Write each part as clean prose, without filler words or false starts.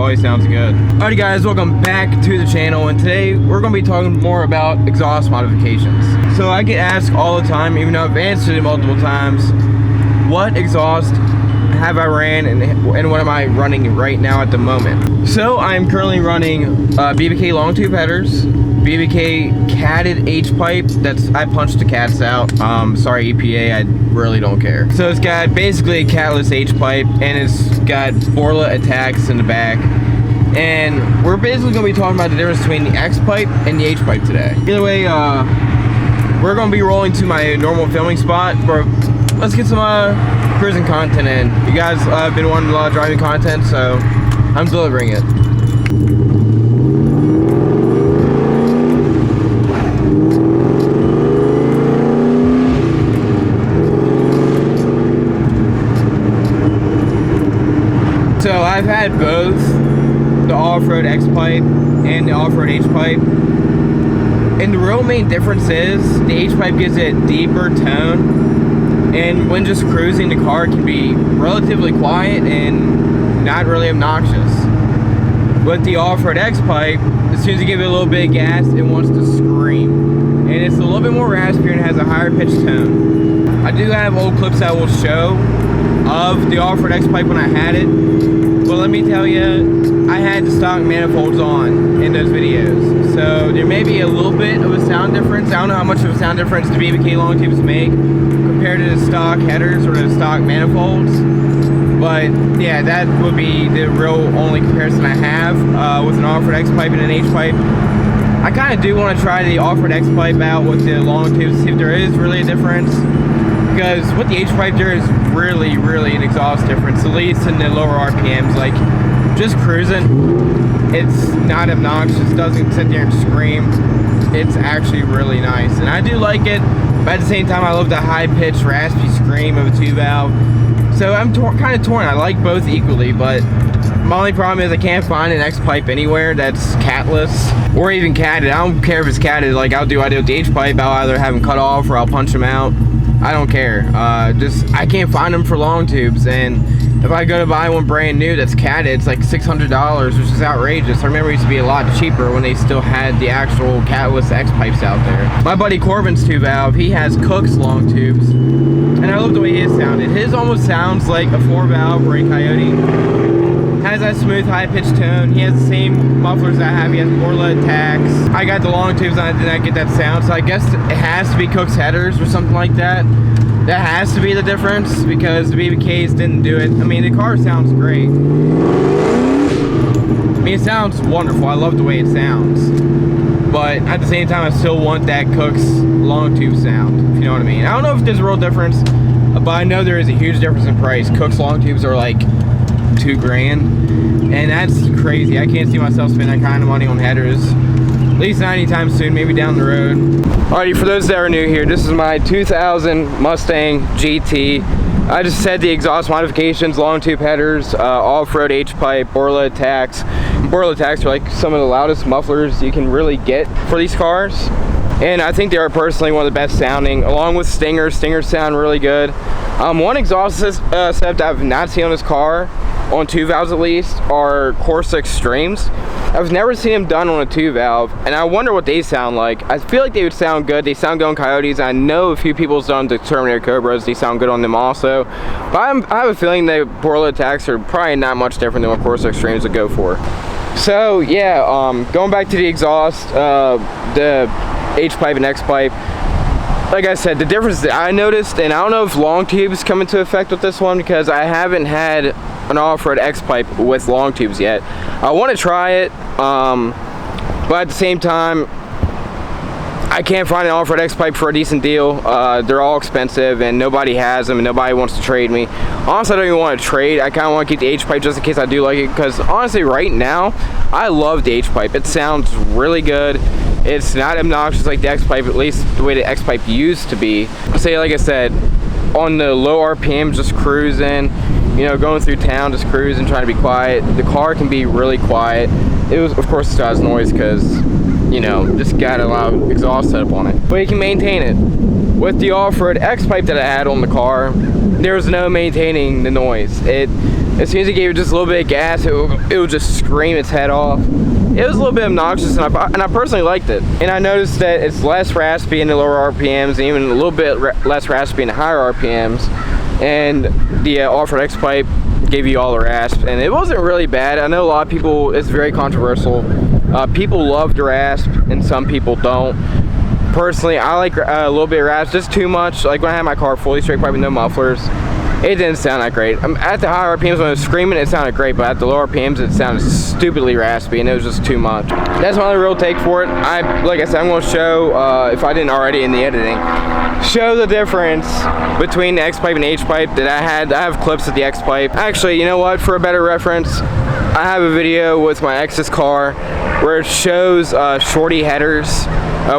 always sounds good. Alrighty guys, welcome back to the channel, and today we're going to be talking more about exhaust modifications. So I get asked all the time, even though I've answered it multiple times, what exhaust have I ran and what am I running right now at the moment. So I'm currently running BBK long tube headers, BBK catted H-pipe. I punched the cats out. Sorry EPA, I really don't care. So it's got basically a catless H-pipe, and it's got Borla attacks in the back. And we're basically going to be talking about the difference between the X-pipe and the H-pipe today. Either way, we're going to be rolling to my normal filming spot, but let's get some cruising content in. You guys have been wanting a lot of driving content, so I'm delivering it. So I've had both the off-road X-pipe and the off-road H-pipe, and the real main difference is the H-pipe gives it deeper tone, and when just cruising, the car can be relatively quiet and not really obnoxious. With the off-road X-pipe, as soon as you give it a little bit of gas, it wants to scream, and it's a little bit more raspier and has a higher pitched tone. I do have old clips that will show of the off-road X-pipe when I had it, but let me tell you, I had the stock manifolds on in those videos, so there may be a little bit of a sound difference. I don't know how much of a sound difference the BBK long tubes make compared to the stock headers or the stock manifolds, but yeah, that would be the real only comparison I have with an off-road X-pipe and an H-pipe. I kind of do want to try the off-road X-pipe out with the long tubes to see if there is really a difference, because with the H-pipe there is really an exhaust difference, at least in the lower RPMs. Like, just cruising, it's not obnoxious, doesn't sit there and scream. It's actually really nice, and I do like it, but at the same time I love the high-pitched raspy scream of a 2-valve. So I'm kind of torn. I like both equally, but my only problem is I can't find an X-pipe anywhere that's catless or even catted. I don't care if it's catted. Like, I'll do with the H-pipe. I'll either have them cut off or I'll punch them out. I don't care. I can't find them for long tubes, and if I go to buy one brand new that's catted, it's like $600, which is outrageous. I remember it used to be a lot cheaper when they still had the actual catless X-pipes out there. My buddy Corbin's 2-valve, he has Cook's long tubes, and I love the way his sounded. His almost sounds like a 4-valve or a Coyote. Has that smooth high-pitched tone. He has the same mufflers that I have. He has Borla attacks. I got the long tubes and I did not get that sound, so I guess it has to be Cook's headers or something like that. That has to be the difference, because the BBKs didn't do it. I mean, the car sounds great. I mean, it sounds wonderful. I love the way it sounds. But at the same time, I still want that Cook's long tube sound, if you know what I mean. I don't know if there's a real difference, but I know there is a huge difference in price. Cook's long tubes are like $2,000, and that's crazy. I can't see myself spending that kind of money on headers, at least not anytime soon, maybe down the road. Alrighty, for those that are new here, this is my 2000 Mustang GT. I just said the exhaust modifications, long tube headers, off-road H-pipe, Borla attacks. Borla attacks are like some of the loudest mufflers you can really get for these cars, and I think they are personally one of the best sounding, along with Stingers. Stingers sound really good. One exhaust setup I've not seen on this car, on 2-valves at least, are Corsa Extremes. I've never seen them done on a 2-valve, and I wonder what they sound like. I feel like they would sound good. They sound good on Coyotes. I know a few people's done the Terminator Cobras. They sound good on them also. But I have a feeling the Borla attacks are probably not much different than what Corsa Extremes would go for. So yeah, going back to the exhaust, the H-pipe and X-pipe, like I said, the difference that I noticed, and I don't know if long tubes come into effect with this one, because I haven't had an off-road X-pipe with long tubes yet. I want to try it, but at the same time, I can't find an off-road X-pipe for a decent deal. They're all expensive, and nobody has them, and nobody wants to trade me. Honestly, I don't even want to trade. I kind of want to keep the H-pipe just in case I do like it, because honestly, right now, I love the H-pipe. It sounds really good. It's not obnoxious like the X-pipe, at least the way the X-pipe used to be. Say, like I said, on the low RPM, just cruising, you know, going through town, just cruising, trying to be quiet. The car can be really quiet. It was, of course, it still has noise because, you know, just got a lot of exhaust setup on it. But you can maintain it. With the off-road X-pipe that I had on the car, there was no maintaining the noise. as soon as you gave it just a little bit of gas, it would just scream its head off. It was a little bit obnoxious, and I personally liked it. And I noticed that it's less raspy in the lower RPMs, and even a little bit less raspy in the higher RPMs. And the off-road xpipe gave you all the rasp, and it wasn't really bad. I know a lot of people, it's very controversial. People love the rasp, and some people don't. Personally, I like a little bit of rasp, just too much. Like when I had my car fully straight pipe with no mufflers, it didn't sound that great. At the higher RPMs when I was screaming, it sounded great, but at the lower RPMs, it sounded stupidly raspy, and it was just too much. That's my only real take for it. Like I said, I'm going to show, if I didn't already in the editing, show the difference between the xpipe and hpipe that I had. I have clips of the xpipe. Actually, you know what? For a better reference, I have a video with my ex's car where it shows shorty headers,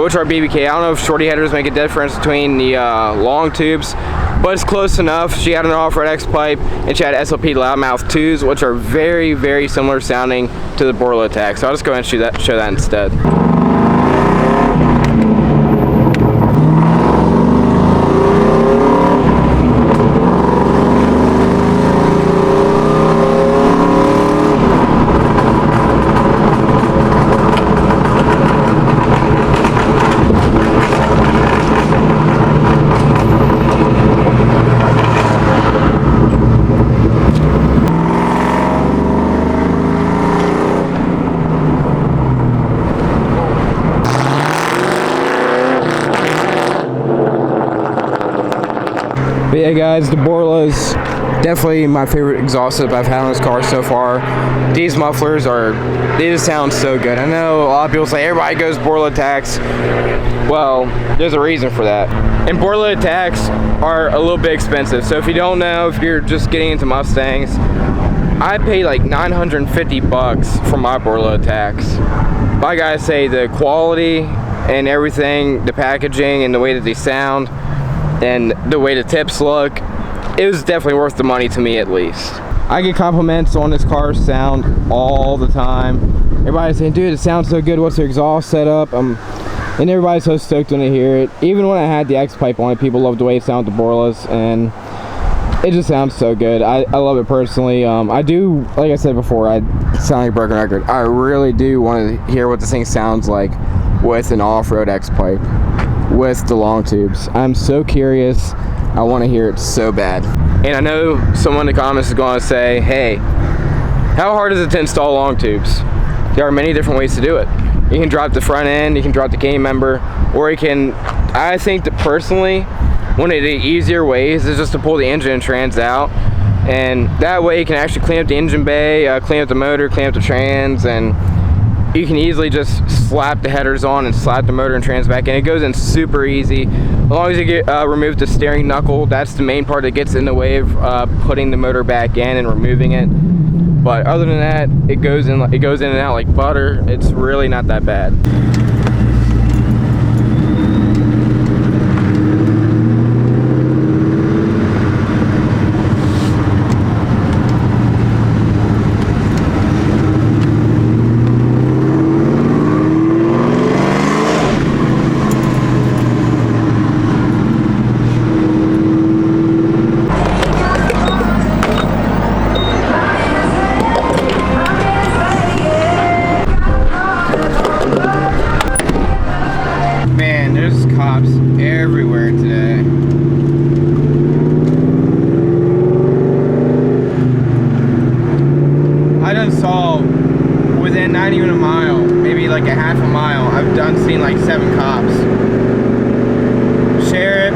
which are BBK. I don't know if shorty headers make a difference between the long tubes, but it's close enough. She had an off-road xpipe, and she had SLP loudmouth 2s, which are very, very similar sounding to the Borla Attack. So I'll just go ahead and show that instead. But yeah guys, the Borla's definitely my favorite exhaust setup I've had on this car so far. These mufflers they just sound so good. I know a lot of people say everybody goes Borla Attacks. Well, there's a reason for that. And Borla Attacks are a little bit expensive. So if you don't know, if you're just getting into Mustangs, I paid like 950 bucks for my Borla Attacks. But I gotta say, the quality and everything, the packaging and the way that they sound, and the way the tips look, it was definitely worth the money to me at least. I get compliments on this car's sound all the time. Everybody's saying, dude, it sounds so good, what's your exhaust setup? And everybody's so stoked when they hear it. Even when I had the xpipe on it, people loved the way it sounded, the Borlas, and it just sounds so good. I love it personally. I do, like I said before, I sound like a broken record. I really do want to hear what this thing sounds like with an off-road xpipe, with the long tubes. I'm so curious. I want to hear it so bad. And I know someone in the comments is going to say, hey, how hard is it to install long tubes? There are many different ways to do it. You can drop the front end, you can drop the game member, or you can, I think that personally, one of the easier ways is just to pull the engine and trans out. And that way you can actually clean up the engine bay, clean up the motor, clean up the trans, and you can easily just slap the headers on and slap the motor and trans back in. It goes in super easy. As long as you get remove the steering knuckle, that's the main part that gets in the way of putting the motor back in and removing it. But other than that, it goes in and out like butter. It's really not that bad. Cops everywhere today. I done saw within not even a mile, maybe like a half a mile, I've done seen like 7 cops.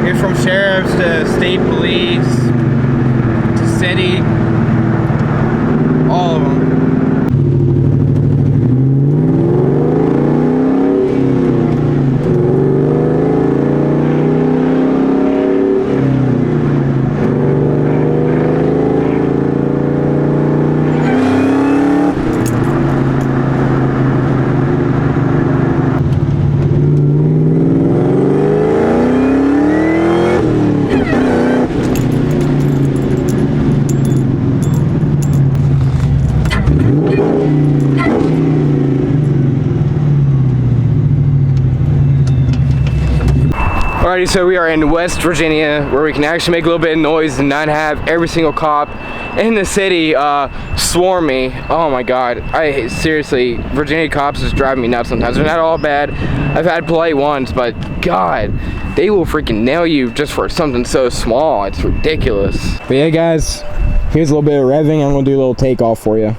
It's from sheriffs to state police to city, all of them. Alrighty, so we are in West Virginia, where we can actually make a little bit of noise and not have every single cop in the city swarm me. Oh my god, seriously, Virginia cops is driving me nuts sometimes. They're not all bad. I've had polite ones, but god, they will freaking nail you just for something so small. It's ridiculous. But yeah, guys, here's a little bit of revving. I'm gonna do a little takeoff for you.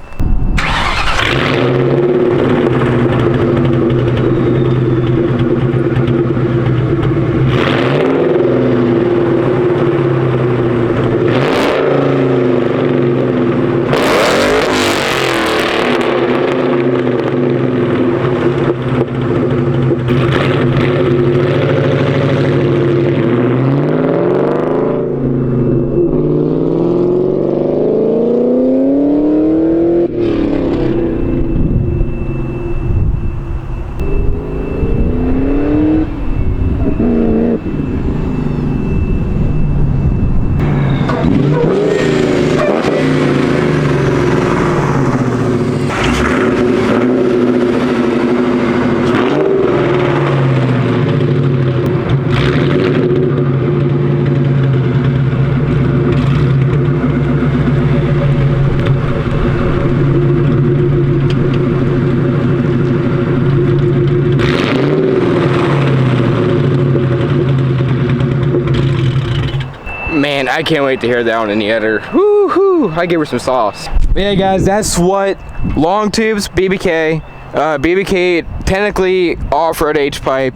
Man, I can't wait to hear that one in the editor. Woo-hoo! I give her some sauce. But yeah, guys, that's what long tubes BBK. BBK technically off-road H-pipe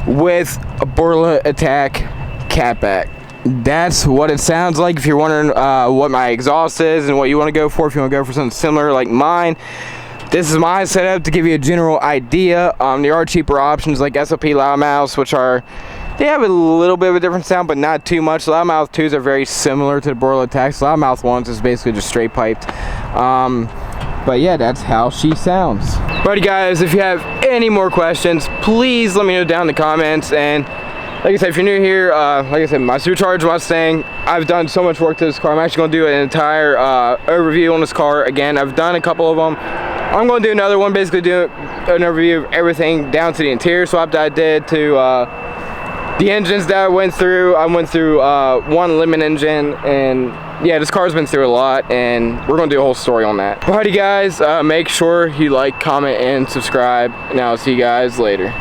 with a Borla Attack catback. That's what it sounds like. If you're wondering what my exhaust is and what you want to go for, if you want to go for something similar like mine, this is my setup to give you a general idea. There are cheaper options like SOP loudmouths, which are, they have a little bit of a different sound, but not too much. Loudmouth 2s are very similar to the Borla Attacks. Loudmouth 1s is basically just straight piped. But yeah, that's how she sounds. Alrighty guys, if you have any more questions, please let me know down in the comments. And like I said, if you're new here, like I said, my supercharged Mustang, I've done so much work to this car. I'm actually going to do an entire overview on this car. Again, I've done a couple of them. I'm going to do another one, basically do an overview of everything down to the interior swap that I did, to the engines that I went through. I went through one lemon engine, and yeah, this car's been through a lot, and we're going to do a whole story on that. Alrighty guys, make sure you like, comment, and subscribe, and I'll see you guys later.